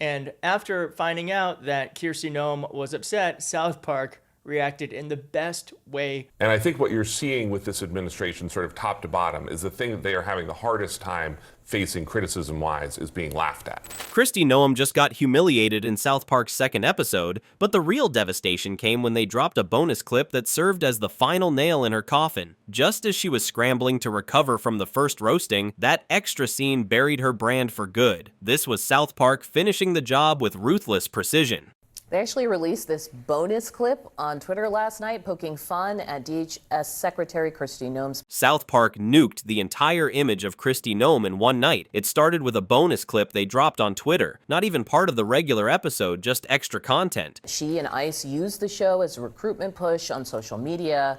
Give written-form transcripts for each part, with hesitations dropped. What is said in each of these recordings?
And after finding out that Kristi Noem was upset, South Park reacted in the best way. And I think what you're seeing with this administration, sort of top to bottom, is the thing that they are having the hardest time facing criticism-wise is being laughed at. Kristi Noem just got humiliated in South Park's second episode, but the real devastation came when they dropped a bonus clip that served as the final nail in her coffin. Just as she was scrambling to recover from the first roasting, that extra scene buried her brand for good. This was South Park finishing the job with ruthless precision. They actually released this bonus clip on Twitter last night, poking fun at DHS Secretary Kristi Noem. South Park nuked the entire image of Kristi Noem in one night. It started with a bonus clip they dropped on Twitter. Not even part of the regular episode, just extra content. She and ICE used the show as a recruitment push on social media,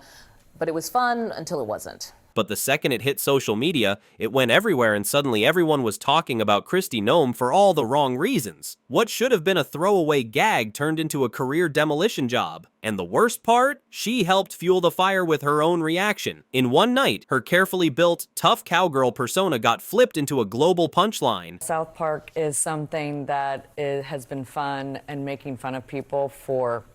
but it was fun until it wasn't. But the second it hit social media, it went everywhere and suddenly everyone was talking about Kristi Noem for all the wrong reasons. What should have been a throwaway gag turned into a career demolition job. And the worst part? She helped fuel the fire with her own reaction. In one night, her carefully built, tough cowgirl persona got flipped into a global punchline. South Park is something that has been fun and making fun of people for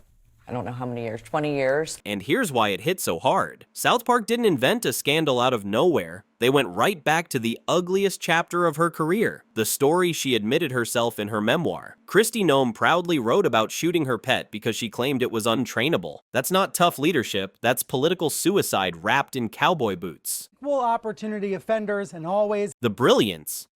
I don't know how many years, 20 years. And here's why it hit so hard. South Park didn't invent a scandal out of nowhere. They went right back to the ugliest chapter of her career, the story she admitted herself in her memoir. Kristi Noem proudly wrote about shooting her pet because she claimed it was untrainable. That's not tough leadership, that's political suicide wrapped in cowboy boots. Equal opportunity offenders and always. The brilliance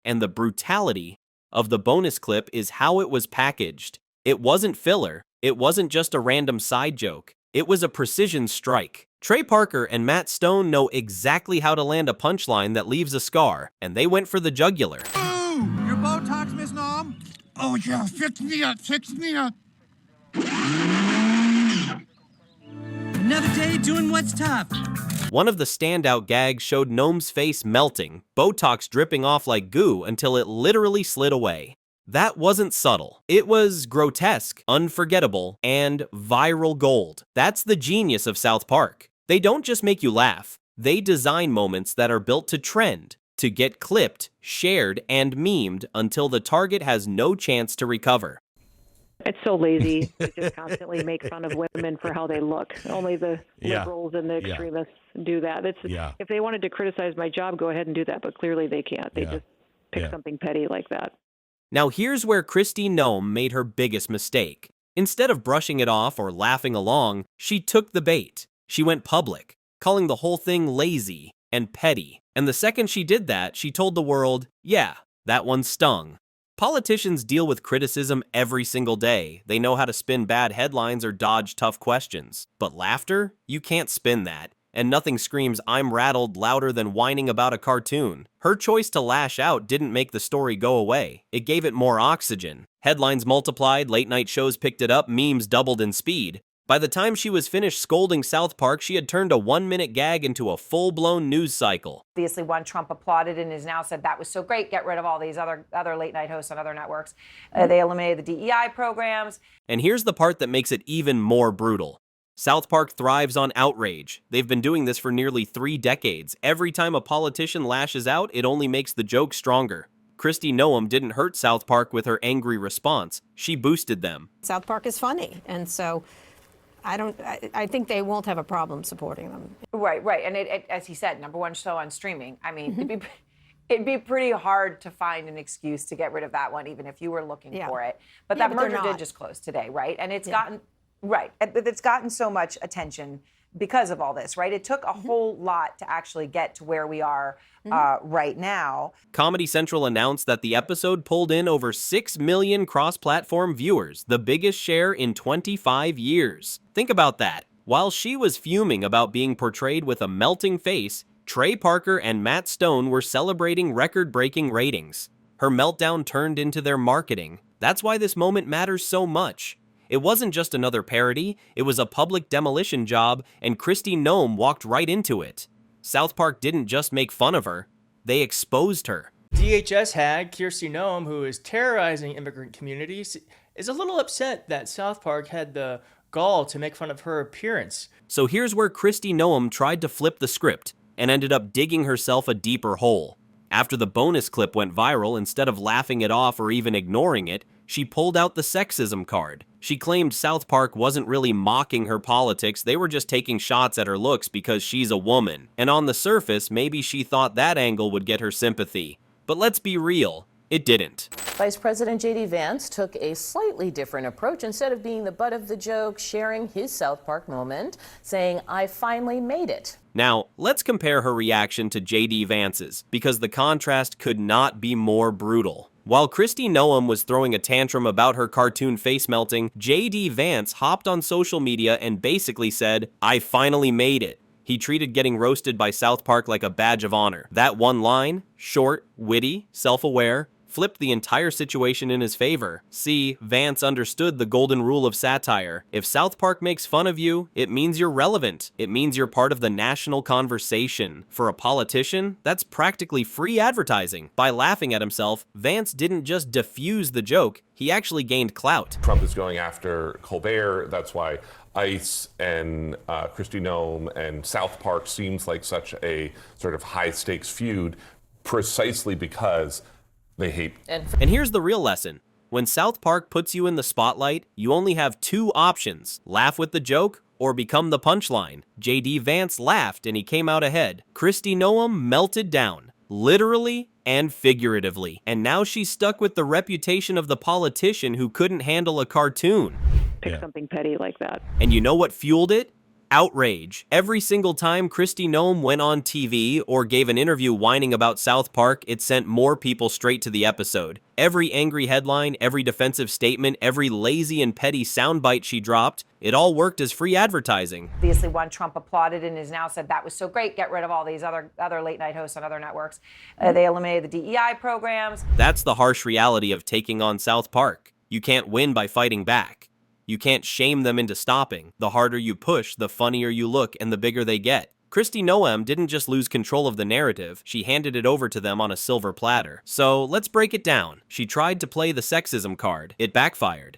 and the brutality of the bonus clip is how it was packaged. It wasn't filler. It wasn't just a random side joke. It was a precision strike. Trey Parker and Matt Stone know exactly how to land a punchline that leaves a scar, and they went for the jugular. Ooh, your Botox, Miss Noem? Oh yeah, fix me up, fix me up. Another day doing what's tough. One of the standout gags showed Noem's face melting, Botox dripping off like goo until it literally slid away. That wasn't subtle. It was grotesque, unforgettable, and viral gold. That's the genius of South Park. They don't just make you laugh. They design moments that are built to trend, to get clipped, shared, and memed until the target has no chance to recover. It's so lazy to just constantly make fun of women for how they look. Only the liberals and the extremists do that. If they wanted to criticize my job, go ahead and do that, but clearly they can't. They just pick something petty like that. Now here's where Kristi Noem made her biggest mistake. Instead of brushing it off or laughing along, she took the bait. She went public, calling the whole thing lazy and petty. And the second she did that, she told the world, yeah, that one stung. Politicians deal with criticism every single day. They know how to spin bad headlines or dodge tough questions. But laughter? You can't spin that. And nothing screams "I'm rattled" louder than whining about a cartoon. Her choice to lash out didn't make the story go away. It gave it more oxygen. Headlines multiplied, late-night shows picked it up, memes doubled in speed. By the time she was finished scolding South Park, she had turned a one-minute gag into a full-blown news cycle. Obviously, one Trump applauded and has now said that was so great, get rid of all these other late-night hosts on other networks. They eliminated the DEI programs. And here's the part that makes it even more brutal. South Park thrives on outrage. They've been doing this for nearly 3 decades. Every time a politician lashes out, it only makes the joke stronger. Kristi Noem didn't hurt South Park with her angry response. She boosted them. South Park is funny, and so I think they won't have a problem supporting them. Right. And it, as he said, #1 show on streaming. I mean, it'd be pretty hard to find an excuse to get rid of that one, even if you were looking for it. But that merger did just close today, right? And it's gotten... Right. It's gotten so much attention because of all this, right? It took a whole lot to actually get to where we are right now. Comedy Central announced that the episode pulled in over 6 million cross-platform viewers, the biggest share in 25 years. Think about that. While she was fuming about being portrayed with a melting face, Trey Parker and Matt Stone were celebrating record-breaking ratings. Her meltdown turned into their marketing. That's why this moment matters so much. It wasn't just another parody, it was a public demolition job, and Kristi Noem walked right into it. South Park didn't just make fun of her, they exposed her. DHS hag Kristi Noem, who is terrorizing immigrant communities, is a little upset that South Park had the gall to make fun of her appearance. So here's where Kristi Noem tried to flip the script and ended up digging herself a deeper hole. After the bonus clip went viral, instead of laughing it off or even ignoring it, She pulled out the sexism card. She claimed South Park wasn't really mocking her politics, they were just taking shots at her looks because she's a woman. And on the surface, maybe she thought that angle would get her sympathy. But let's be real, it didn't. Vice President J.D. Vance took a slightly different approach. Instead of being the butt of the joke, sharing his South Park moment, saying, "I finally made it." Now, let's compare her reaction to J.D. Vance's, because the contrast could not be more brutal. While Kristi Noem was throwing a tantrum about her cartoon face melting, J.D. Vance hopped on social media and basically said, "I finally made it." He treated getting roasted by South Park like a badge of honor. That one line, short, witty, self-aware, flipped the entire situation in his favor. See, Vance understood the golden rule of satire. If South Park makes fun of you, it means you're relevant. It means you're part of the national conversation. For a politician, that's practically free advertising. By laughing at himself, Vance didn't just diffuse the joke, he actually gained clout. Trump is going after Colbert. That's why ICE and Kristi Noem and South Park seems like such a sort of high-stakes feud, precisely because they hate. And here's the real lesson. When South Park puts you in the spotlight, you only have two options: laugh with the joke or become the punchline. J.D. Vance laughed and he came out ahead. Kristi Noem melted down, literally and figuratively. And now she's stuck with the reputation of the politician who couldn't handle a cartoon. Pick something petty like that. And you know what fueled it? Outrage. Every single time Kristi Noem went on TV or gave an interview whining about South Park, it sent more people straight to the episode. Every angry headline, every defensive statement, every lazy and petty soundbite she dropped, it all worked as free advertising. Obviously, one Trump applauded and has now said that was so great, get rid of all these other late night hosts on other networks. They eliminated the DEI programs. That's the harsh reality of taking on South Park. You can't win by fighting back. You can't shame them into stopping. The harder you push, the funnier you look and the bigger they get. Kristi Noem didn't just lose control of the narrative, she handed it over to them on a silver platter. So let's break it down. She tried to play the sexism card. It backfired.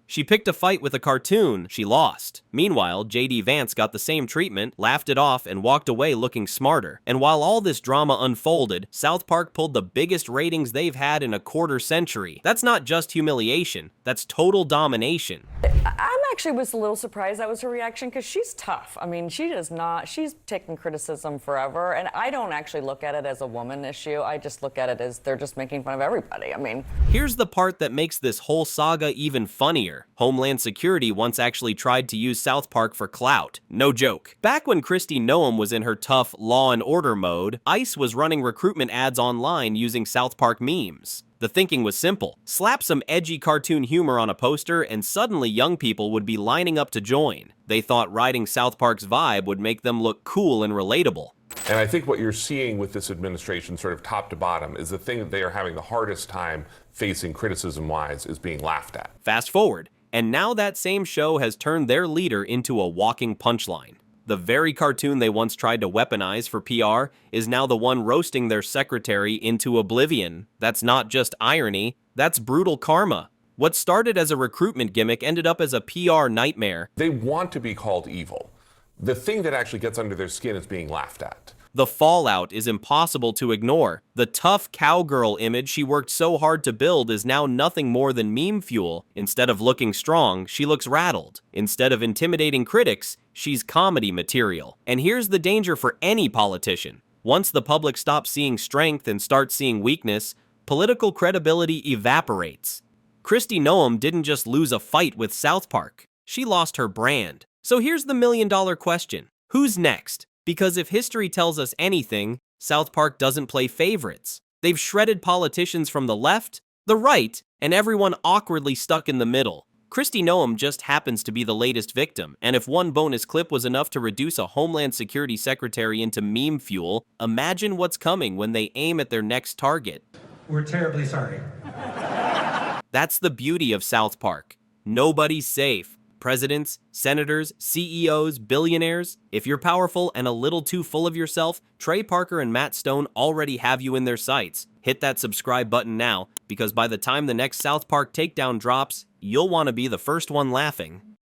She picked a fight with a cartoon. She lost. Meanwhile, J.D. Vance got the same treatment, laughed it off, and walked away looking smarter. And while all this drama unfolded, South Park pulled the biggest ratings they've had in a quarter century. That's not just humiliation. That's total domination. I actually was a little surprised that was her reaction, because she's tough. I mean, she's taken criticism forever, and I don't actually look at it as a woman issue. I just look at it as they're just making fun of everybody. I mean, here's the part that makes this whole saga even funnier. Homeland Security once actually tried to use South Park for clout. No joke. Back when Kristi Noem was in her tough law and order mode, ICE was running recruitment ads online using South Park memes. The thinking was simple. Slap some edgy cartoon humor on a poster and suddenly young people would be lining up to join. They thought riding South Park's vibe would make them look cool and relatable. And I think what you're seeing with this administration, sort of top to bottom, is the thing that they are having the hardest time facing criticism-wise is being laughed at. Fast forward, and now that same show has turned their leader into a walking punchline. The very cartoon they once tried to weaponize for PR is now the one roasting their secretary into oblivion. That's not just irony, that's brutal karma. What started as a recruitment gimmick ended up as a PR nightmare. They want to be called evil. The thing that actually gets under their skin is being laughed at. The fallout is impossible to ignore. The tough cowgirl image she worked so hard to build is now nothing more than meme fuel. Instead of looking strong, she looks rattled. Instead of intimidating critics, she's comedy material. And here's the danger for any politician. Once the public stops seeing strength and starts seeing weakness, political credibility evaporates. Kristi Noem didn't just lose a fight with South Park. She lost her brand. So here's the million-dollar question. Who's next? Because if history tells us anything, South Park doesn't play favorites. They've shredded politicians from the left, the right, and everyone awkwardly stuck in the middle. Kristi Noem just happens to be the latest victim, and if one bonus clip was enough to reduce a Homeland Security secretary into meme fuel, imagine what's coming when they aim at their next target. We're terribly sorry. That's the beauty of South Park. Nobody's safe. Presidents, senators, CEOs, billionaires. If you're powerful and a little too full of yourself, Trey Parker and Matt Stone already have you in their sights. Hit that subscribe button now, because by the time the next South Park takedown drops, you'll want to be the first one laughing.